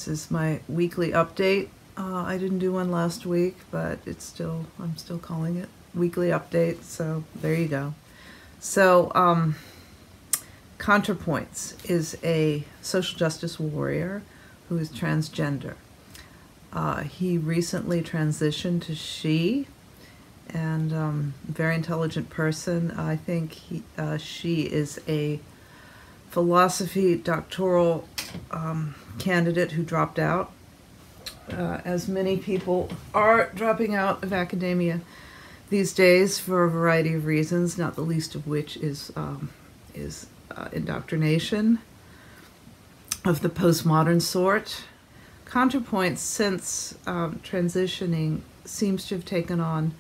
This is my weekly update. I didn't do one last week, but I'm still calling it weekly update, so there you go. So, ContraPoints is a social justice warrior who is transgender. He recently transitioned to she, and very intelligent person. I think she is a philosophy doctoral candidate who dropped out, as many people are dropping out of academia these days for a variety of reasons, not the least of which is indoctrination of the postmodern sort. ContraPoints, since transitioning, seems to have taken on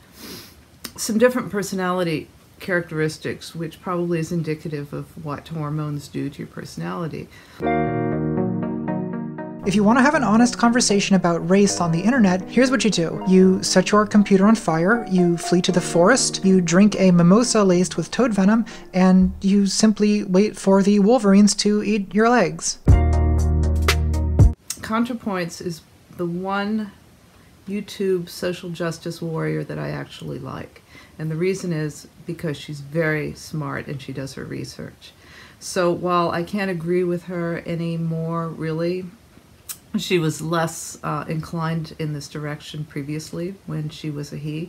some different personality characteristics, which probably is indicative of what hormones do to your personality. If you want to have an honest conversation about race on the internet, here's what you do. You set your computer on fire, you flee to the forest, you drink a mimosa laced with toad venom, and you simply wait for the wolverines to eat your legs. ContraPoints is the one YouTube social justice warrior that I actually like. And the reason is because she's very smart and she does her research. So while I can't agree with her anymore, really, she was less inclined in this direction previously when she was a he.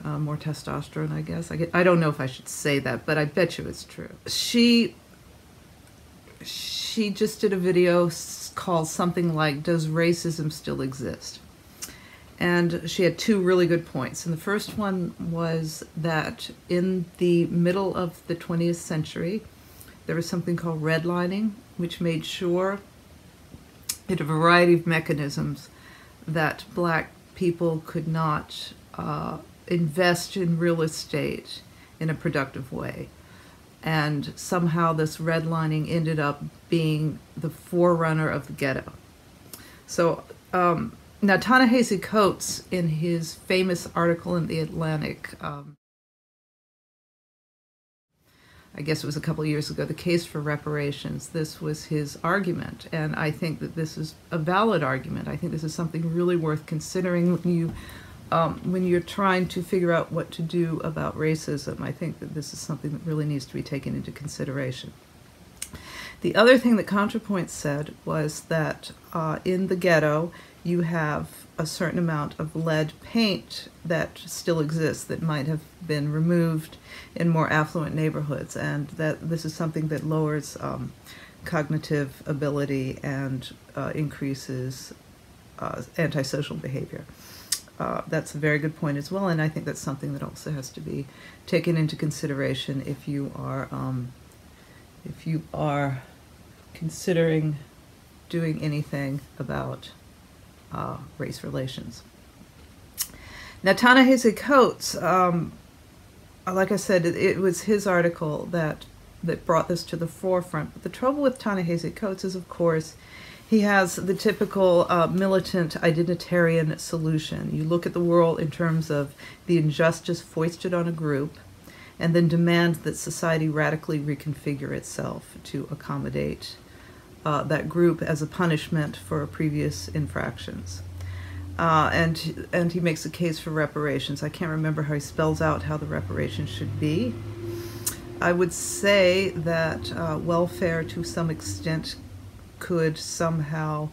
More testosterone, I guess. I don't know if I should say that, but I bet you it's true. She just did a video called something like, "Does racism still exist?" And she had two really good points. And the first one was that in the middle of the 20th century, there was something called redlining, which made sure in a variety of mechanisms that black people could not invest in real estate in a productive way. And somehow this redlining ended up being the forerunner of the ghetto. So now Ta-Nehisi Coates, in his famous article in The Atlantic, I guess it was a couple of years ago, The Case for Reparations, this was his argument. And I think that this is a valid argument. I think this is something really worth considering when you're trying to figure out what to do about racism. I think that this is something that really needs to be taken into consideration. The other thing that ContraPoints said was that in the ghetto, you have a certain amount of lead paint that still exists that might have been removed in more affluent neighborhoods, and that this is something that lowers cognitive ability and increases antisocial behavior. That's a very good point as well, and I think that's something that also has to be taken into consideration if you are considering doing anything about race relations. Now, Ta-Nehisi Coates, like I said, it was his article that brought this to the forefront. But the trouble with Ta-Nehisi Coates is, of course, he has the typical militant identitarian solution. You look at the world in terms of the injustice foisted on a group, and then demand that society radically reconfigure itself to accommodate that group as a punishment for previous infractions. And he makes a case for reparations. I can't remember how he spells out how the reparations should be. I would say that welfare to some extent could somehow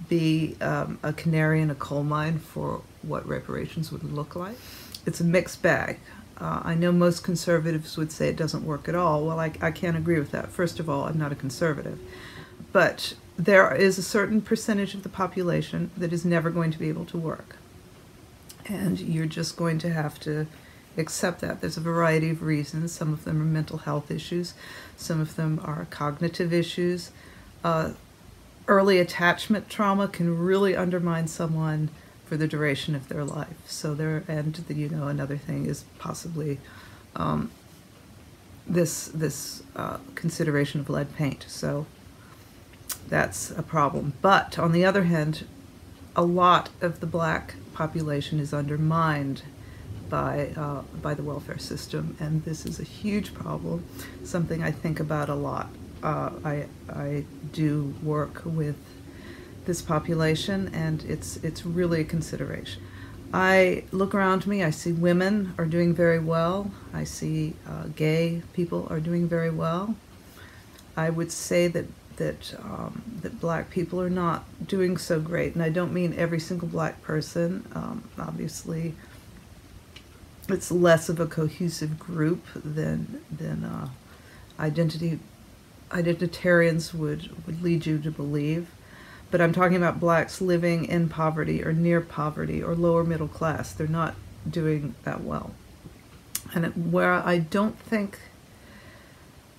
be a canary in a coal mine for what reparations would look like. It's a mixed bag. I know most conservatives would say it doesn't work at all. Well, I can't agree with that. First of all, I'm not a conservative. But there is a certain percentage of the population that is never going to be able to work. And you're just going to have to accept that. There's a variety of reasons. Some of them are mental health issues. Some of them are cognitive issues. Early attachment trauma can really undermine someone for the duration of their life. So another thing is possibly this consideration of lead paint. So that's a problem. But on the other hand, a lot of the black population is undermined by the welfare system, and this is a huge problem, something I think about a lot. I do work with this population, and it's really a consideration. I look around me, I see women are doing very well. I see gay people are doing very well. I would say that black people are not doing so great, and I don't mean every single black person. Obviously, it's less of a cohesive group than identitarians would lead you to believe. But I'm talking about blacks living in poverty or near poverty or lower middle class. They're not doing that well. And where I don't think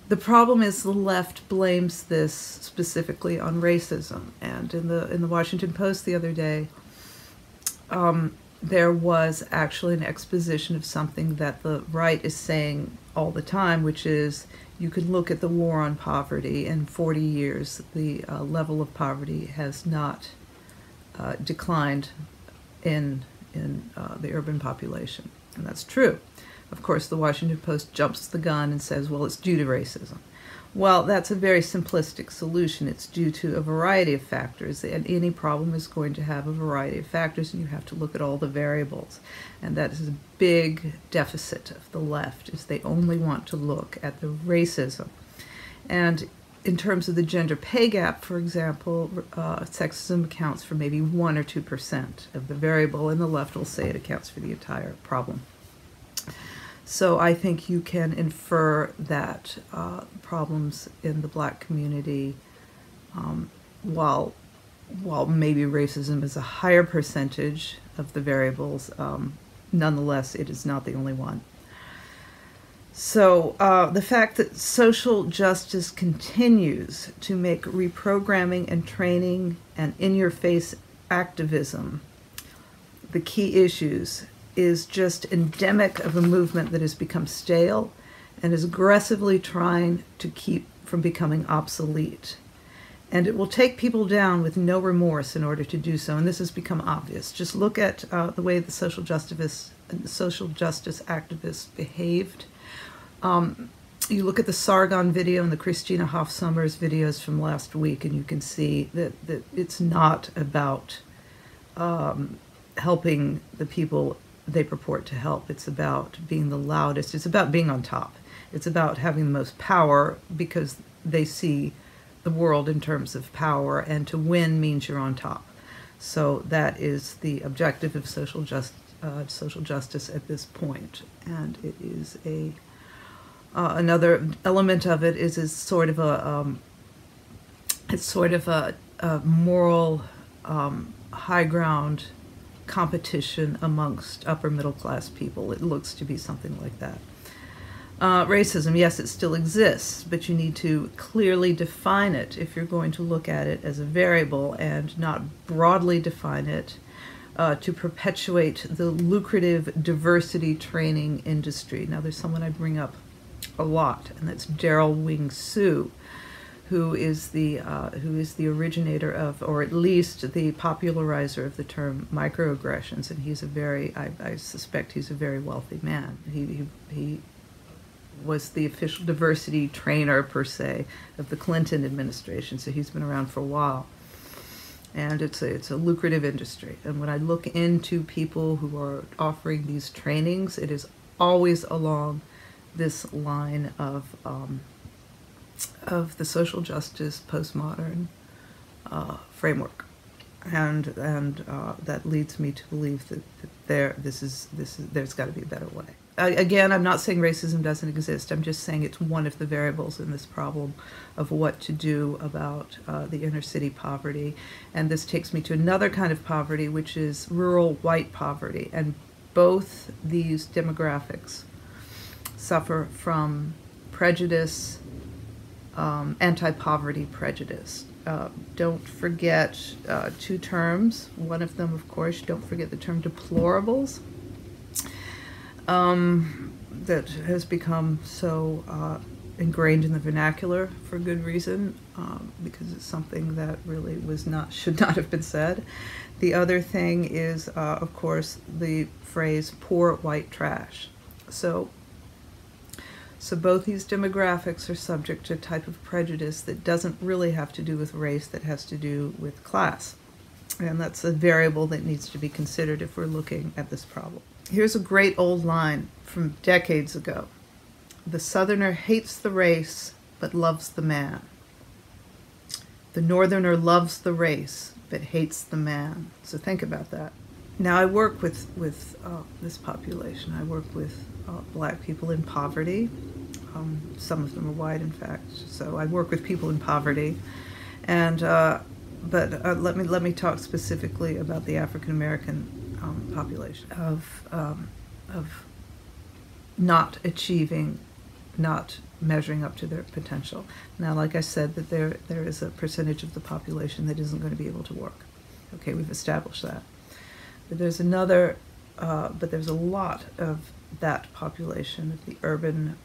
the problem is, the left blames this specifically on racism. And in the Washington Post the other day, there was actually an exposition of something that the right is saying all the time, which is, you can look at the war on poverty. In 40 years, the level of poverty has not declined in the urban population. And that's true. Of course, the Washington Post jumps the gun and says, well, it's due to racism. Well, that's a very simplistic solution. It's due to a variety of factors, and any problem is going to have a variety of factors, and you have to look at all the variables. And that is a big deficit of the left, is they only want to look at the racism. And in terms of the gender pay gap, for example, sexism accounts for maybe 1 or 2% of the variable, and the left will say it accounts for the entire problem. So I think you can infer that problems in the black community, while maybe racism is a higher percentage of the variables, nonetheless, it is not the only one. So the fact that social justice continues to make reprogramming and training and in-your-face activism the key issues is just endemic of a movement that has become stale and is aggressively trying to keep from becoming obsolete. And it will take people down with no remorse in order to do so, and this has become obvious. Just look at the way the social justice activists behaved. You look at the Sargon video and the Christina Hoff Sommers videos from last week, and you can see that it's not about helping the people they purport to help. It's about being the loudest. It's about being on top. It's about having the most power because they see the world in terms of power, and to win means you're on top. So that is the objective of social justice at this point. And it is another element of it is sort of a moral high ground competition amongst upper middle class people. It looks to be something like that. Racism, yes, it still exists, but you need to clearly define it if you're going to look at it as a variable, and not broadly define it to perpetuate the lucrative diversity training industry. Now, there's someone I bring up a lot, and that's Daryl Wing Su, who is the originator of, or at least the popularizer of, the term microaggressions, and he's a very, I suspect he's a very wealthy man. He was the official diversity trainer, per se, of the Clinton administration, so he's been around for a while. And it's a lucrative industry. And when I look into people who are offering these trainings, it is always along this line of the social justice postmodern framework, and that leads me to believe that there's got to be a better way. Again, I'm not saying racism doesn't exist. I'm just saying it's one of the variables in this problem of what to do about the inner city poverty. And this takes me to another kind of poverty, which is rural white poverty. And both these demographics suffer from prejudice, anti-poverty prejudice. Don't forget two terms. One of them, of course, don't forget the term deplorables. That has become so ingrained in the vernacular for good reason, because it's something that really should not have been said. The other thing is, of course, the phrase "poor white trash." So So both these demographics are subject to a type of prejudice that doesn't really have to do with race, that has to do with class. And that's a variable that needs to be considered if we're looking at this problem. Here's a great old line from decades ago. The Southerner hates the race, but loves the man. The Northerner loves the race, but hates the man. So think about that. Now I work with this population. I work with black people in poverty. Some of them are white, in fact. So I work with people in poverty, and let me talk specifically about the African American population of not achieving, not measuring up to their potential. Now, like I said, that there is a percentage of the population that isn't going to be able to work. Okay, we've established that. But there's another, but there's a lot of that population, of the urban,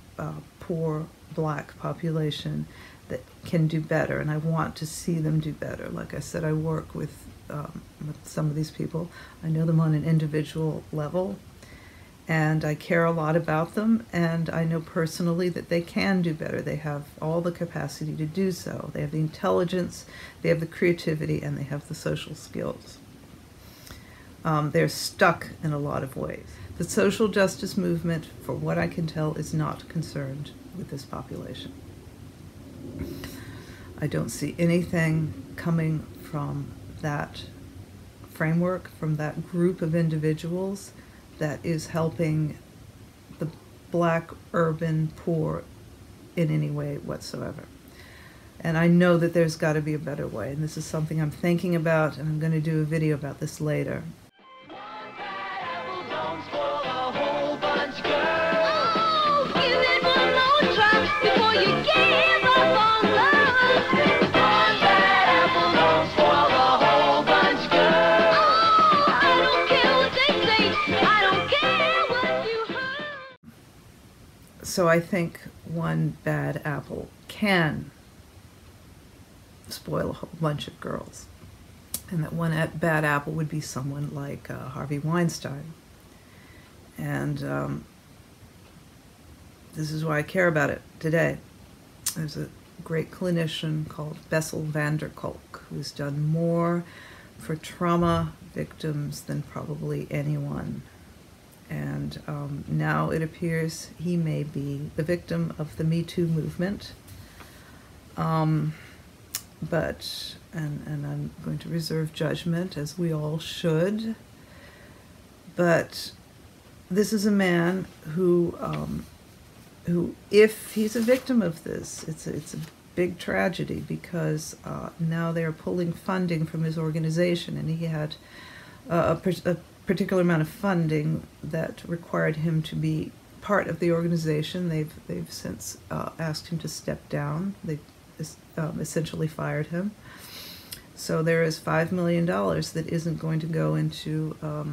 poor, black population that can do better, and I want to see them do better. Like I said, I work with some of these people. I know them on an individual level, and I care a lot about them, and I know personally that they can do better. They have all the capacity to do so. They have the intelligence, they have the creativity, and they have the social skills. They're stuck in a lot of ways. The social justice movement, for what I can tell, is not concerned with this population. I don't see anything coming from that framework, from that group of individuals, that is helping the black, urban, poor in any way whatsoever. And I know that there's got to be a better way, and this is something I'm thinking about, and I'm going to do a video about this later. So I think one bad apple can spoil a whole bunch of girls. And that one bad apple would be someone like Harvey Weinstein. And this is why I care about it today. There's a great clinician called Bessel van der Kolk who's done more for trauma victims than probably anyone. And now it appears he may be the victim of the Me Too movement. And I'm going to reserve judgment, as we all should. But this is a man who, if he's a victim of this, it's a big tragedy, because now they're pulling funding from his organization, and he had a particular amount of funding that required him to be part of the organization. They've since asked him to step down. They've essentially fired him. So there is $5 million that isn't going to go into a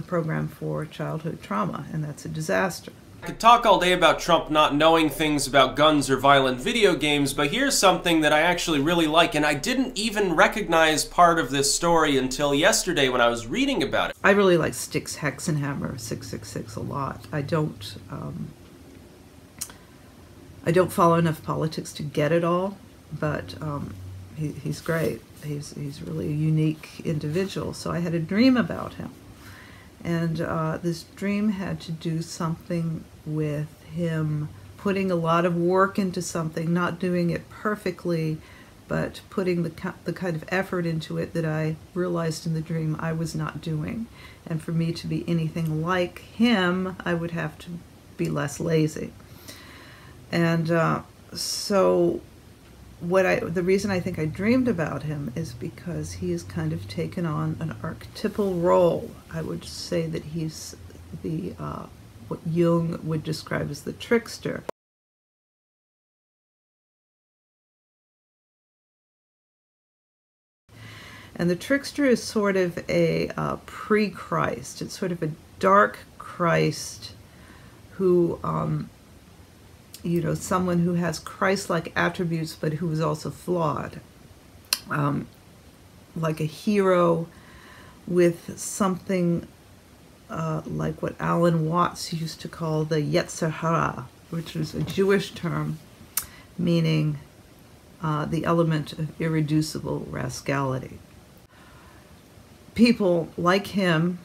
program for childhood trauma, and that's a disaster. I could talk all day about Trump not knowing things about guns or violent video games, but here's something that I actually really like, and I didn't even recognize part of this story until yesterday when I was reading about it. I really like Styxhexenhammer666 a lot. I don't follow enough politics to get it all, but he's great. He's really a unique individual. So I had a dream about him. And this dream had to do something with him putting a lot of work into something, not doing it perfectly, but putting the kind of effort into it that I realized in the dream I was not doing. And for me to be anything like him, I would have to be less lazy. And so the reason I think I dreamed about him is because he has kind of taken on an archetypal role. I would say that he's the what Jung would describe as the trickster. And the trickster is sort of a pre-Christ. It's sort of a dark Christ who you know, someone who has Christ-like attributes, but who is also flawed. Like a hero with something like what Alan Watts used to call the Yetzer Hara, which is a Jewish term meaning the element of irreducible rascality. People like him,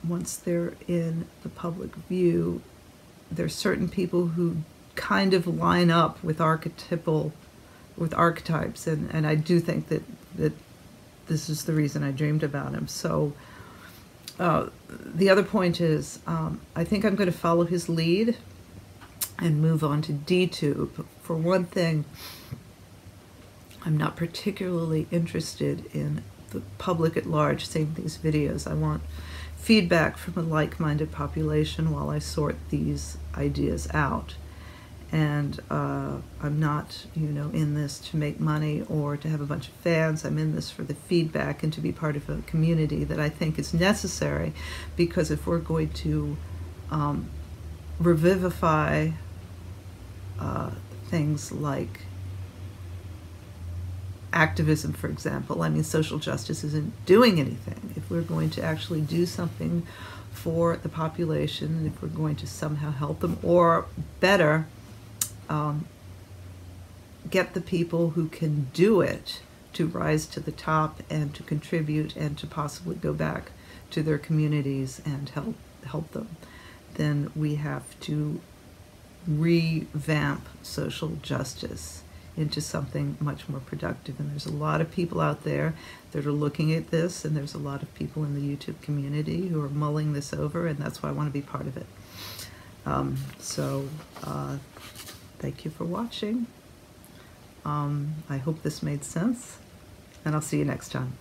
once they're in the public view, there's certain people who kind of line up with archetypes, and I do think that this is the reason I dreamed about him. So the other point is, I think I'm going to follow his lead and move on to DTube. For one thing, I'm not particularly interested in the public at large seeing these videos. I want feedback from a like-minded population while I sort these ideas out. And I'm not, in this to make money or to have a bunch of fans. I'm in this for the feedback and to be part of a community that I think is necessary, because if we're going to revivify things like activism, for example. I mean, social justice isn't doing anything. If we're going to actually do something for the population, if we're going to somehow help them, or better, get the people who can do it to rise to the top and to contribute and to possibly go back to their communities and help them, then we have to revamp social justice into something much more productive. And there's a lot of people out there that are looking at this, and there's a lot of people in the YouTube community who are mulling this over, and that's why I want to be part of it. Thank you for watching. I hope this made sense, and I'll see you next time.